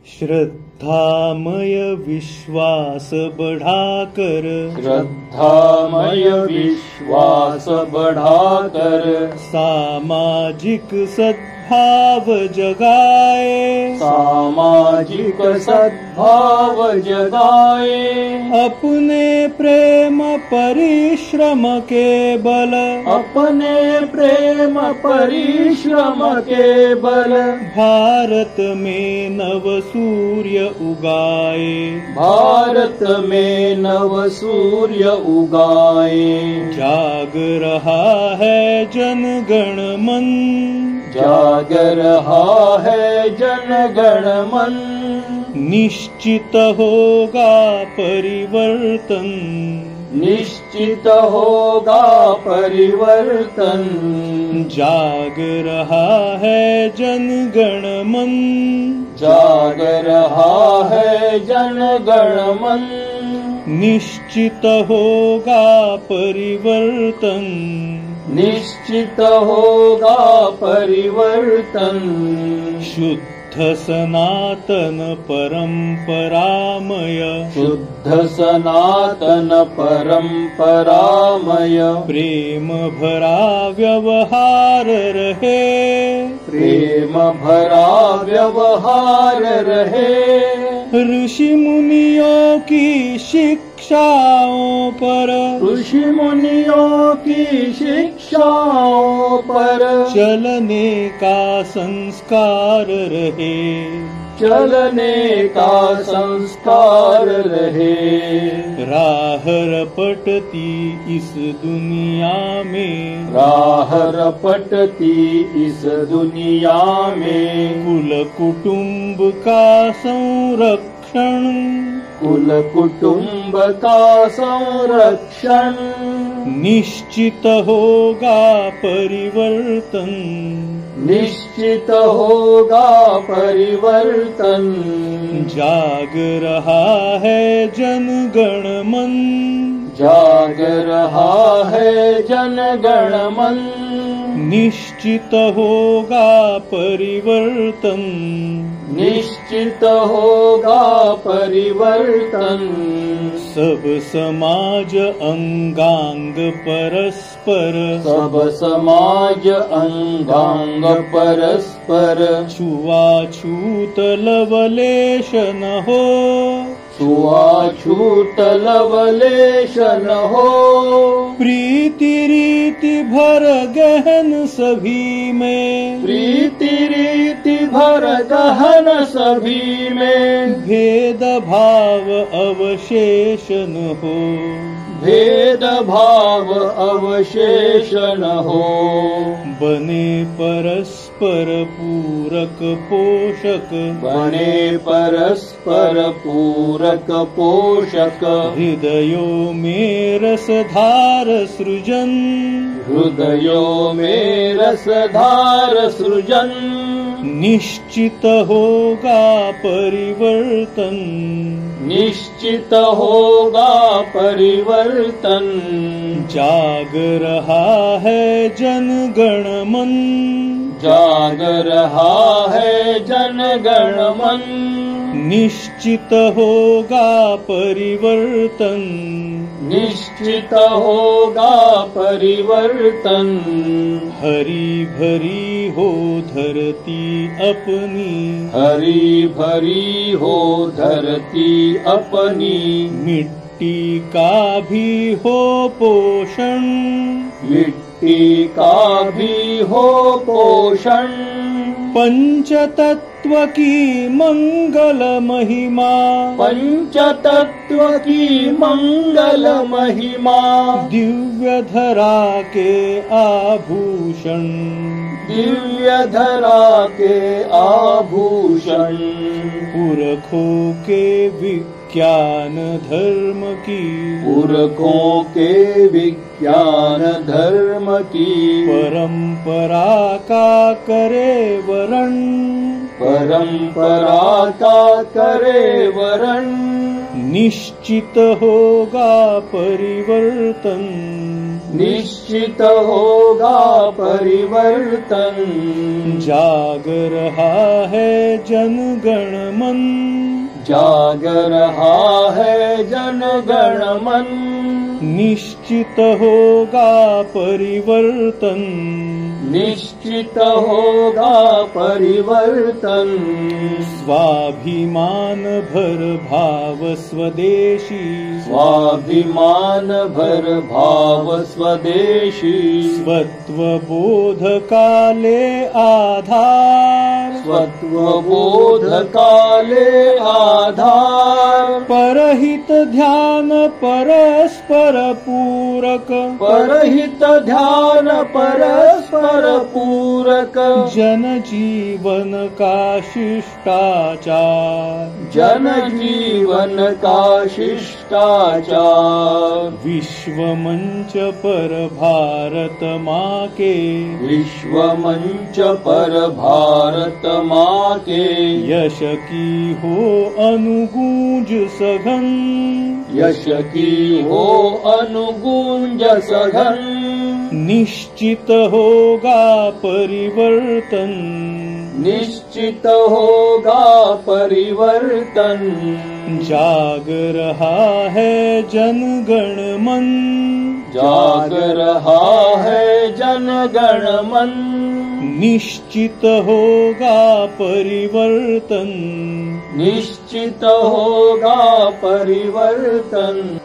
श्रद्धामय विश्वास बढ़ाकर, श्रद्धामय विश्वास बढ़ाकर, सामाजिक सद्भाव जगाए, सामाजिक सद्भाव जगाए, अपने प्रेम परिश्रम के बल, अपने प्रेम परिश्रम के बल, भारत में नव सूर्य उगाए, भारत में नव सूर्य उगाए। जाग रहा है जन गण मन, जाग रहा है जन गण मन, निश्चित होगा परिवर्तन, निश्चित होगा परिवर्तन। जाग रहा है जन गण मन, जाग रहा है जन गण मन, निश्चित होगा परिवर्तन, निश्चित होगा परिवर्तन। शुद्ध सनातन परंपरामय, शुद्ध सनातन परंपरामय, प्रेम भरा व्यवहार रहे, प्रेम भरा व्यवहार रहे। ऋषि मुनियों की शिक्षाओं पर, ऋषि मुनियों की शिक्षाओं पर, चलने का संस्कार रहे, चलने का संस्कार रहे। राह रपटती इस दुनिया में, राह रपटती इस दुनिया में, कुल कुटुंब का संरक्षण, कुल कुटुंब का संरक्षण, निश्चित होगा परिवर्तन, निश्चित होगा परिवर्तन। जाग रहा है जन गण मन, जाग रहा है जन गण मन, निश्चित होगा परिवर्तन, निश्चित होगा परिवर्तन। सब समाज अंगांग परस्पर, सब समाज अंगांग परस्पर, छुआछूत लवलेश न हो, छुआछूत लवलेश न हो, प्रीति रीति भर गहन सभी में, प्रीति रीति भर गहन सभी में, भेद भाव अवशेष न हो, भेद भाव अवशेष न हो, बने परस्पर पूरक पोषक, बने परस्पर पूरक पोषक, हृदयों में रसधार सृजन, हृदयों में रसधार सृजन, निश्चित होगा परिवर्तन, निश्चित होगा परिवर्तन। जाग रहा है जन गण मन, जाग रहा है जन गण मन, निश्चित होगा परिवर्तन, निश्चित होगा परिवर्तन। हरी भरी हो धरती अपनी, हरी भरी हो धरती अपनी, मिट्टी का भी हो पोषण, मिट्टी का भी हो पोषण, पंचतत्व की मंगल महिमा, पंचतत्व की मंगल महिमा, दिव्य धरा के आभूषण, दिव्य धरा के आभूषण, पुरखों के विज्ञान धर्म की, पुरखों के विज्ञान धर्म की, परंपरा का करे वरण, परंपरा का करे वरण, निश्चित होगा परिवर्तन, निश्चित होगा परिवर्तन। जाग रहा है जन गण मन, जाग रहा है जन गण मन। निश्चित होगा परिवर्तन, निश्चित होगा परिवर्तन। स्वाभिमान भर भाव स्वदेशी, स्वाभिमान भर भाव स्वदेशी। स्वत्वबोध काले आधार, स्वत्वबोध काले आधार। परहित ध्यान परस्पर पूरक, परहित ध्यान परस्पर पूरक। जन जीवन का शिष्टाचार, जन जीवन का शिष्टाचार। विश्व मंच पर भारत माँ के, विश्व मंच पर भारत माँ के। यश की हो अनुगूंज सघन, यश की हो अनुगूंज सघन। निश्चित होगा परिवर्तन, निश्चित होगा परिवर्तन। जाग रहा है जन गण मन, जाग रहा है जन गण मन। निश्चित होगा परिवर्तन, निश्चित होगा परिवर्तन।